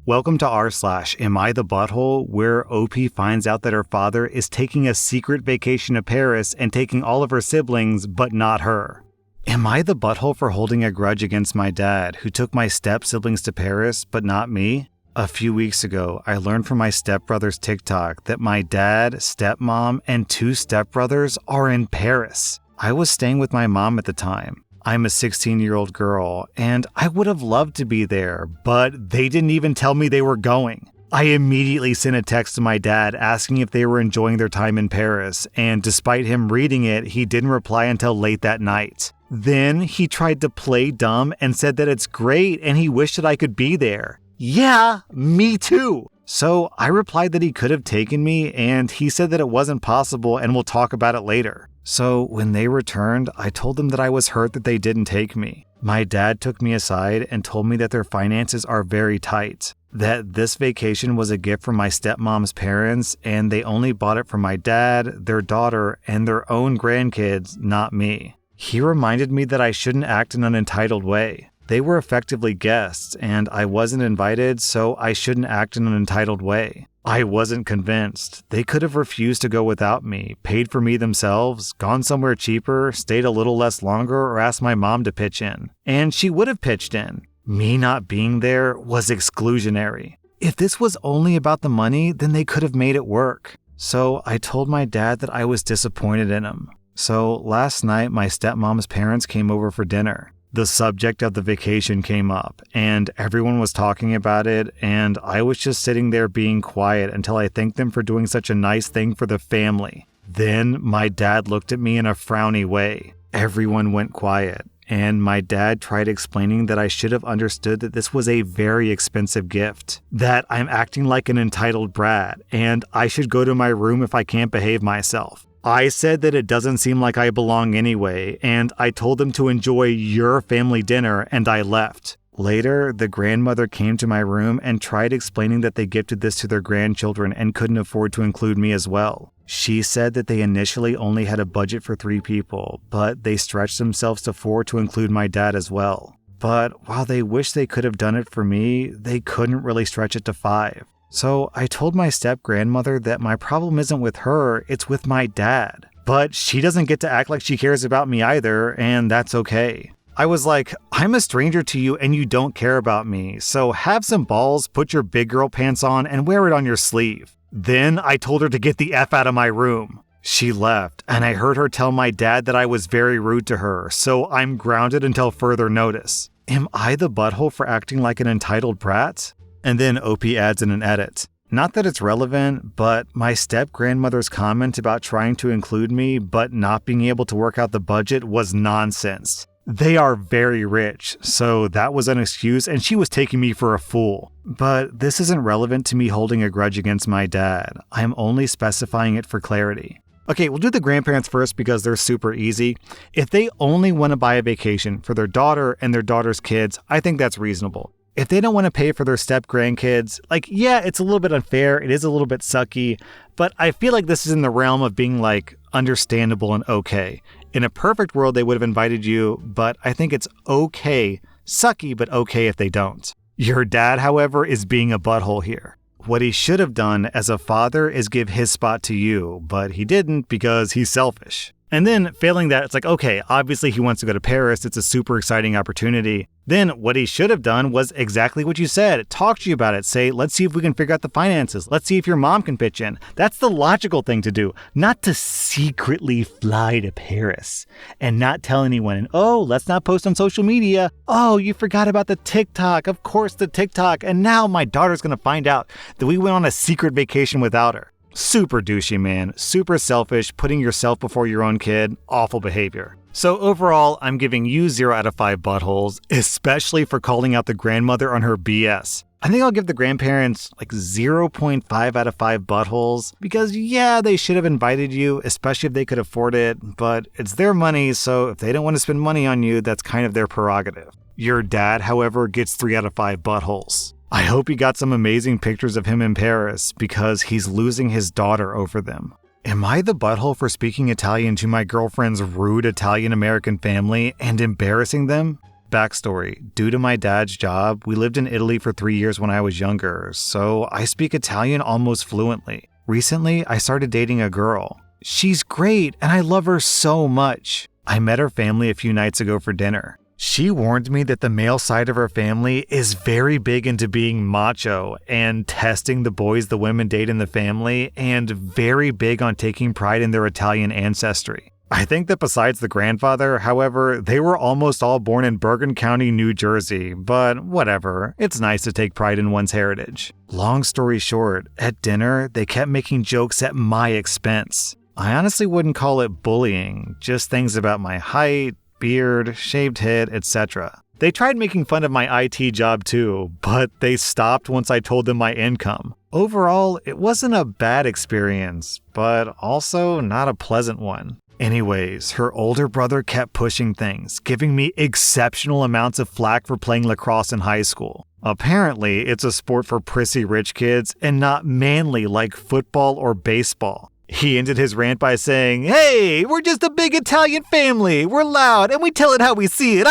Welcome to rSlash, Am I the Butthole, where OP finds out that her father is taking a secret vacation to Paris and taking all of her siblings, but not her. Am I the butthole for holding a grudge against my dad, who took my step-siblings to Paris, but not me? A few weeks ago, I learned from my stepbrother's TikTok that my dad, stepmom, and 2 stepbrothers are in Paris. I was staying with my mom at the time. I'm a 16-year-old girl, and I would have loved to be there, but they didn't even tell me they were going. I immediately sent a text to my dad asking if they were enjoying their time in Paris, and despite him reading it, he didn't reply until late that night. Then he tried to play dumb and said that it's great and he wished that I could be there. Yeah, me too. So I replied that he could have taken me, and he said that it wasn't possible and we'll talk about it later. So when they returned, I told them that I was hurt that they didn't take me. My dad took me aside and told me that their finances are very tight, that this vacation was a gift from my stepmom's parents and they only bought it for my dad, their daughter, and their own grandkids, not me. He reminded me that I shouldn't act in an entitled way. They were effectively guests, and I wasn't invited, so I shouldn't act in an entitled way. I wasn't convinced. They could have refused to go without me, paid for me themselves, gone somewhere cheaper, stayed a little less longer, or asked my mom to pitch in. And she would have pitched in. Me not being there was exclusionary. If this was only about the money, then they could have made it work. So I told my dad that I was disappointed in him. So last night, my stepmom's parents came over for dinner. The subject of the vacation came up, and everyone was talking about it, and I was just sitting there being quiet until I thanked them for doing such a nice thing for the family. Then my dad looked at me in a frowny way. Everyone went quiet, and my dad tried explaining that I should have understood that this was a very expensive gift, that I'm acting like an entitled brat, and I should go to my room if I can't behave myself. I said that it doesn't seem like I belong anyway, and I told them to enjoy your family dinner, and I left. Later, the grandmother came to my room and tried explaining that they gifted this to their grandchildren and couldn't afford to include me as well. She said that they initially only had a budget for 3 people, but they stretched themselves to 4 to include my dad as well. But while they wish they could have done it for me, they couldn't really stretch it to 5. So I told my step-grandmother that my problem isn't with her, it's with my dad. But she doesn't get to act like she cares about me either, and that's okay. I was like, I'm a stranger to you and you don't care about me, so have some balls, put your big girl pants on, and wear it on your sleeve. Then I told her to get the F out of my room. She left, and I heard her tell my dad that I was very rude to her, so I'm grounded until further notice. Am I the butthole for acting like an entitled brat? And then OP adds in an edit. Not that it's relevant, but my step-grandmother's comment about trying to include me but not being able to work out the budget was nonsense. They are very rich, so that was an excuse and she was taking me for a fool. But this isn't relevant to me holding a grudge against my dad. I'm only specifying it for clarity. Okay, we'll do the grandparents first because they're super easy. If they only want to buy a vacation for their daughter and their daughter's kids, I think that's reasonable. If they don't want to pay for their step-grandkids, yeah, it's a little bit unfair, it is a little bit sucky, but I feel like this is in the realm of being, understandable and okay. In a perfect world, they would have invited you, but I think it's okay, sucky, but okay if they don't. Your dad, however, is being a butthole here. What he should have done as a father is give his spot to you, but he didn't because he's selfish. And then failing that, it's okay, obviously he wants to go to Paris. It's a super exciting opportunity. Then what he should have done was exactly what you said. Talk to you about it. Say, let's see if we can figure out the finances. Let's see if your mom can pitch in. That's the logical thing to do, not to secretly fly to Paris and not tell anyone. And let's not post on social media. Oh, you forgot about the TikTok. Of course, the TikTok. And now my daughter's going to find out that we went on a secret vacation without her. Super douchey, man. Super selfish, putting yourself before your own kid. Awful behavior. So overall, I'm giving you 0 out of 5 buttholes, especially for calling out the grandmother on her BS. I think I'll give the grandparents 0.5 out of 5 buttholes because yeah, they should have invited you, especially if they could afford it, but it's their money, so if they don't want to spend money on you, that's kind of their prerogative. Your dad, however, gets 3 out of 5 buttholes. I hope you got some amazing pictures of him in Paris because he's losing his daughter over them. Am I the butthole for speaking Italian to my girlfriend's rude Italian-American family and embarrassing them? Backstory. Due to my dad's job, we lived in Italy for 3 years when I was younger, so I speak Italian almost fluently. Recently, I started dating a girl. She's great, and I love her so much. I met her family a few nights ago for dinner. She warned me that the male side of her family is very big into being macho and testing the boys the women date in the family, and very big on taking pride in their Italian ancestry. I think that besides the grandfather, however, they were almost all born in Bergen County, New Jersey, but whatever, it's nice to take pride in one's heritage. Long story short, at dinner, they kept making jokes at my expense. I honestly wouldn't call it bullying, just things about my height, beard, shaved head, etc. They tried making fun of my IT job too, but they stopped once I told them my income. Overall, it wasn't a bad experience, but also not a pleasant one. Anyways, her older brother kept pushing things, giving me exceptional amounts of flack for playing lacrosse in high school. Apparently, it's a sport for prissy rich kids and not manly like football or baseball. He ended his rant by saying, "Hey, we're just a big Italian family. We're loud and we tell it how we see it."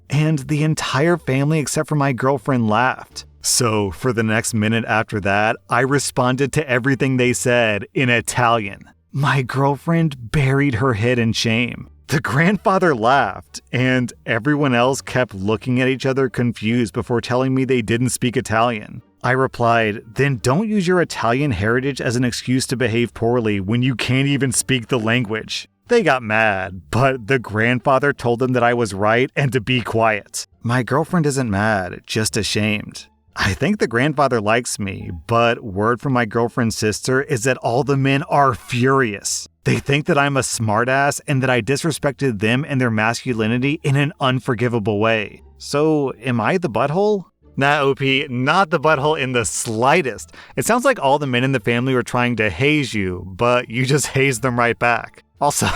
And the entire family except for my girlfriend laughed. So for the next minute after that, I responded to everything they said in Italian. My girlfriend buried her head in shame. The grandfather laughed, and everyone else kept looking at each other confused before telling me they didn't speak Italian. I replied, "Then don't use your Italian heritage as an excuse to behave poorly when you can't even speak the language." They got mad, but the grandfather told them that I was right and to be quiet. My girlfriend isn't mad, just ashamed. I think the grandfather likes me, but word from my girlfriend's sister is that all the men are furious. They think that I'm a smartass and that I disrespected them and their masculinity in an unforgivable way. So, am I the butthole? Nah, OP, not the butthole in the slightest. It sounds like all the men in the family were trying to haze you, but you just hazed them right back. Also,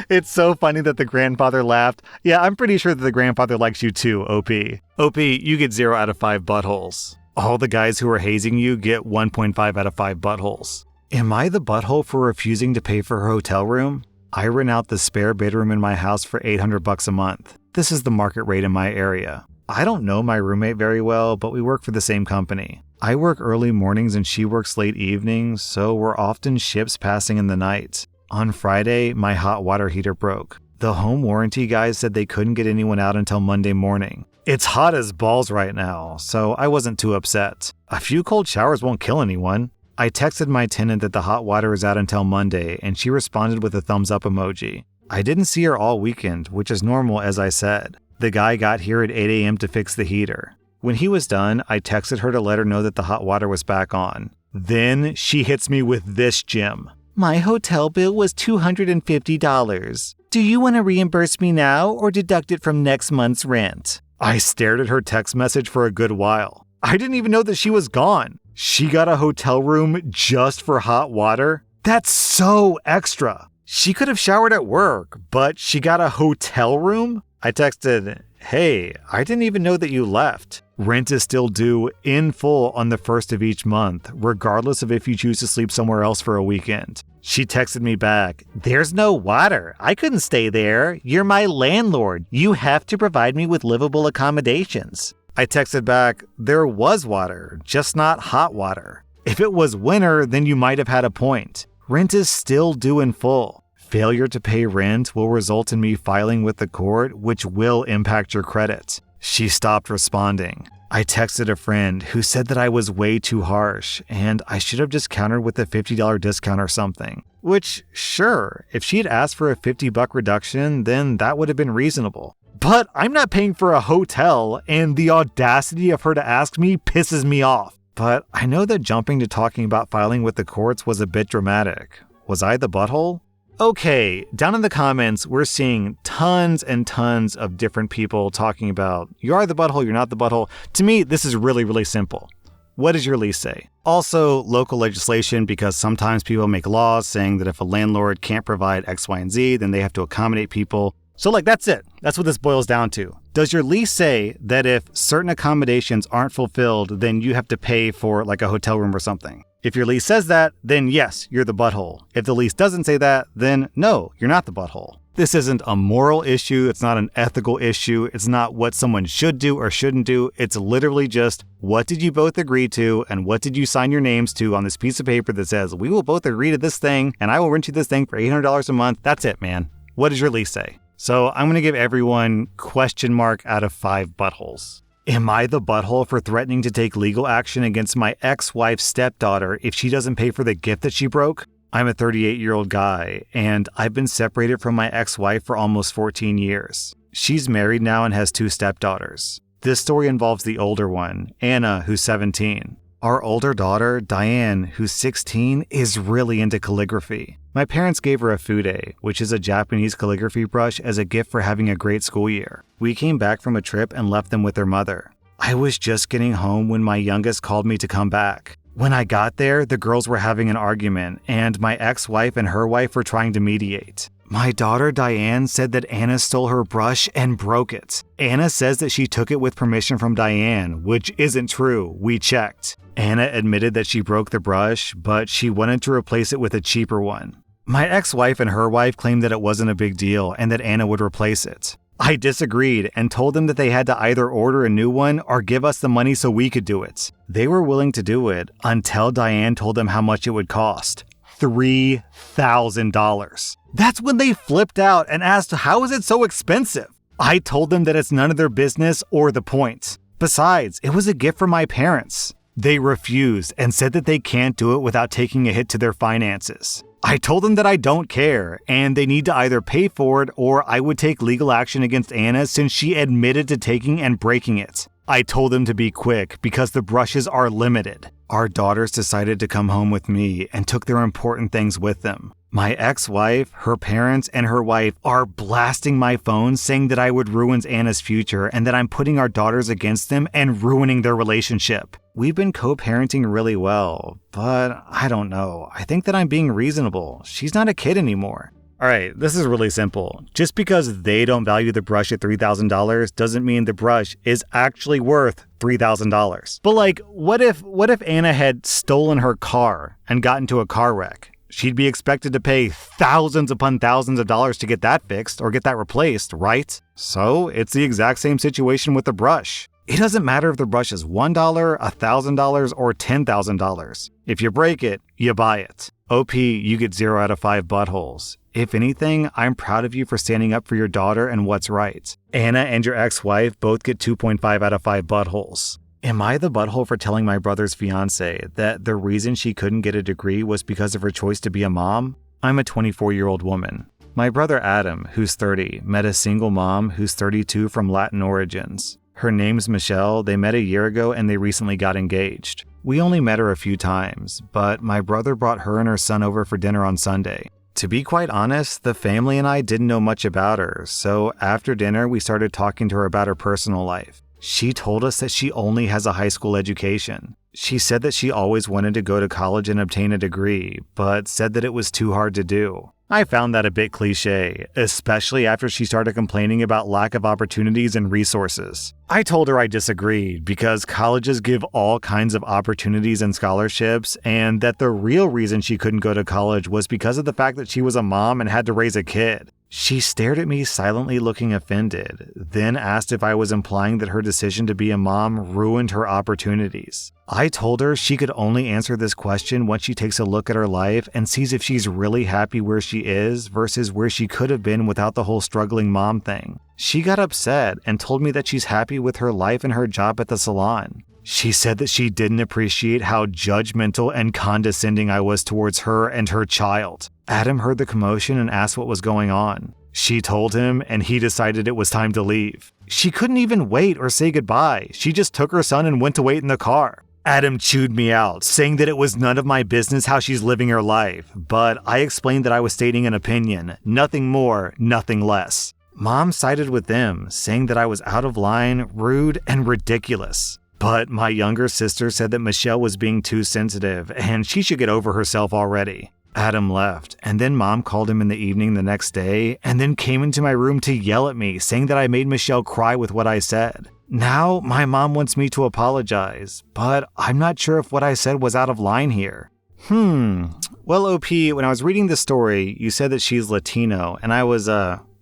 it's so funny that the grandfather laughed. Yeah, I'm pretty sure that the grandfather likes you too, OP. OP, you get 0 out of 5 buttholes. All the guys who are hazing you get 1.5 out of 5 buttholes. Am I the butthole for refusing to pay for her hotel room? I rent out the spare bedroom in my house for $800 a month. This is the market rate in my area. I don't know my roommate very well, but we work for the same company. I work early mornings and she works late evenings, so we're often ships passing in the night. On Friday, my hot water heater broke. The home warranty guys said they couldn't get anyone out until Monday morning. It's hot as balls right now, so I wasn't too upset. A few cold showers won't kill anyone. I texted my tenant that the hot water is out until Monday, and she responded with a thumbs up emoji. I didn't see her all weekend, which is normal as I said. The guy got here at 8 a.m. to fix the heater. When he was done, I texted her to let her know that the hot water was back on. Then she hits me with this gem. "My hotel bill was $250. Do you want to reimburse me now or deduct it from next month's rent?" I stared at her text message for a good while. I didn't even know that she was gone. She got a hotel room just for hot water? That's so extra. She could have showered at work, but she got a hotel room? I texted, "Hey, I didn't even know that you left. Rent is still due in full on the 1st of each month, regardless of if you choose to sleep somewhere else for a weekend." She texted me back, "There's no water. I couldn't stay there. You're my landlord. You have to provide me with livable accommodations." I texted back, "There was water, just not hot water. If it was winter, then you might have had a point. Rent is still due in full. Failure to pay rent will result in me filing with the court, which will impact your credit." She stopped responding. I texted a friend who said that I was way too harsh, and I should have just countered with a $50 discount or something. Which, sure, if she had asked for a $50 reduction, then that would have been reasonable. But I'm not paying for a hotel, and the audacity of her to ask me pisses me off. But I know that jumping to talking about filing with the courts was a bit dramatic. Was I the butthole? Okay, down in the comments, we're seeing tons and tons of different people talking about, you are the butthole, you're not the butthole. To me, this is really, really simple. What does your lease say? Also, local legislation, because sometimes people make laws saying that if a landlord can't provide X, Y, and Z, then they have to accommodate people. So that's it. That's what this boils down to. Does your lease say that if certain accommodations aren't fulfilled, then you have to pay for a hotel room or something? If your lease says that, then yes, you're the butthole. If the lease doesn't say that, then no, you're not the butthole. This isn't a moral issue. It's not an ethical issue. It's not what someone should do or shouldn't do. It's literally just, what did you both agree to and what did you sign your names to on this piece of paper that says, we will both agree to this thing and I will rent you this thing for $800 a month. That's it, man. What does your lease say? So I'm going to give everyone question mark out of 5 buttholes. Am I the butthole for threatening to take legal action against my ex-wife's stepdaughter if she doesn't pay for the gift that she broke? I'm a 38-year-old guy, and I've been separated from my ex-wife for almost 14 years. She's married now and has 2 stepdaughters. This story involves the older one, Anna, who's 17. Our older daughter, Diane, who's 16, is really into calligraphy. My parents gave her a fude, which is a Japanese calligraphy brush, as a gift for having a great school year. We came back from a trip and left them with their mother. I was just getting home when my youngest called me to come back. When I got there, the girls were having an argument, and my ex-wife and her wife were trying to mediate. My daughter Diane said that Anna stole her brush and broke it. Anna says that she took it with permission from Diane, which isn't true. We checked. Anna admitted that she broke the brush, but she wanted to replace it with a cheaper one. My ex-wife and her wife claimed that it wasn't a big deal and that Anna would replace it. I disagreed and told them that they had to either order a new one or give us the money so we could do it. They were willing to do it until Diane told them how much it would cost. $3,000. That's when they flipped out and asked, how is it so expensive? I told them that it's none of their business or the point. Besides, it was a gift from my parents. They refused and said that they can't do it without taking a hit to their finances. I told them that I don't care, and they need to either pay for it or I would take legal action against Anna since she admitted to taking and breaking it. I told them to be quick because the brushes are limited. Our daughters decided to come home with me and took their important things with them. My ex-wife, her parents, and her wife are blasting my phone saying that I would ruin Anna's future and that I'm putting our daughters against them and ruining their relationship. We've been co-parenting really well, but I don't know. I think that I'm being reasonable. She's not a kid anymore. Alright, this is really simple. Just because they don't value the brush at $3,000 doesn't mean the brush is actually worth $3,000. But what if Anna had stolen her car and got into a car wreck? She'd be expected to pay thousands upon thousands of dollars to get that fixed or get that replaced, right? So it's the exact same situation with the brush. It doesn't matter if the brush is $1, $1,000, or $10,000. If you break it, you buy it. OP, you get 0 out of 5 buttholes. If anything, I'm proud of you for standing up for your daughter and what's right. Anna and your ex-wife both get 2.5 out of 5 buttholes. Am I the butthole for telling my brother's fiance that the reason she couldn't get a degree was because of her choice to be a mom? I'm a 24-year-old woman. My brother Adam, who's 30, met a single mom who's 32 from Latin origins. Her name's Michelle. They met a year ago and they recently got engaged. We only met her a few times, but my brother brought her and her son over for dinner on Sunday. To be quite honest, the family and I didn't know much about her, so after dinner we started talking to her about her personal life. She told us that she only has a high school education. She said that she always wanted to go to college and obtain a degree, but said that it was too hard to do. I found that a bit cliche, especially after she started complaining about lack of opportunities and resources. I told her I disagreed because colleges give all kinds of opportunities and scholarships, and that the real reason she couldn't go to college was because of the fact that she was a mom and had to raise a kid. She stared at me silently looking offended, then asked if I was implying that her decision to be a mom ruined her opportunities. I told her she could only answer this question once she takes a look at her life and sees if she's really happy where she is versus where she could have been without the whole struggling mom thing. She got upset and told me that she's happy with her life and her job at the salon. She said that she didn't appreciate how judgmental and condescending I was towards her and her child. Adam heard the commotion and asked what was going on. She told him, and he decided it was time to leave. She couldn't even wait or say goodbye. She just took her son and went to wait in the car. Adam chewed me out, saying that it was none of my business how she's living her life, but I explained that I was stating an opinion, nothing more, nothing less. Mom sided with them, saying that I was out of line, rude, and ridiculous. But my younger sister said that Michelle was being too sensitive and she should get over herself already. Adam left, and then Mom called him in the evening the next day and then came into my room to yell at me, saying that I made Michelle cry with what I said. Now my mom wants me to apologize, but I'm not sure if what I said was out of line here. Well, OP, when I was reading the story, you said that she's Latino, and I was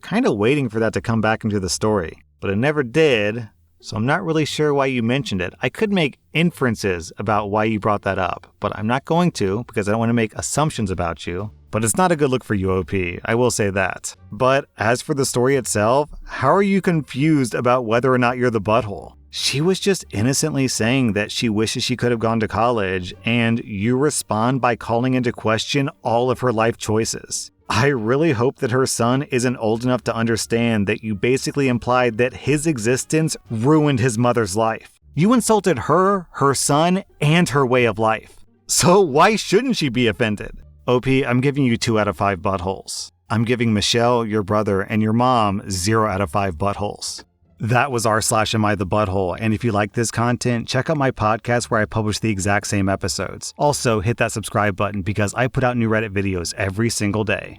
kind of waiting for that to come back into the story, but it never did, so I'm not really sure why you mentioned it. I could make inferences about why you brought that up, but I'm not going to because I don't want to make assumptions about you. But it's not a good look for you, OP, I will say that. But as for the story itself, how are you confused about whether or not you're the butthole? She was just innocently saying that she wishes she could have gone to college, and you respond by calling into question all of her life choices. I really hope that her son isn't old enough to understand that you basically implied that his existence ruined his mother's life. You insulted her, her son, and her way of life. So why shouldn't she be offended? OP, I'm giving you 2 out of 5 buttholes. I'm giving Michelle, your brother, and your mom 0 out of 5 buttholes. That was r/AmITheButthole, and if you like this content, check out my podcast where I publish the exact same episodes. Also, hit that subscribe button because I put out new Reddit videos every single day.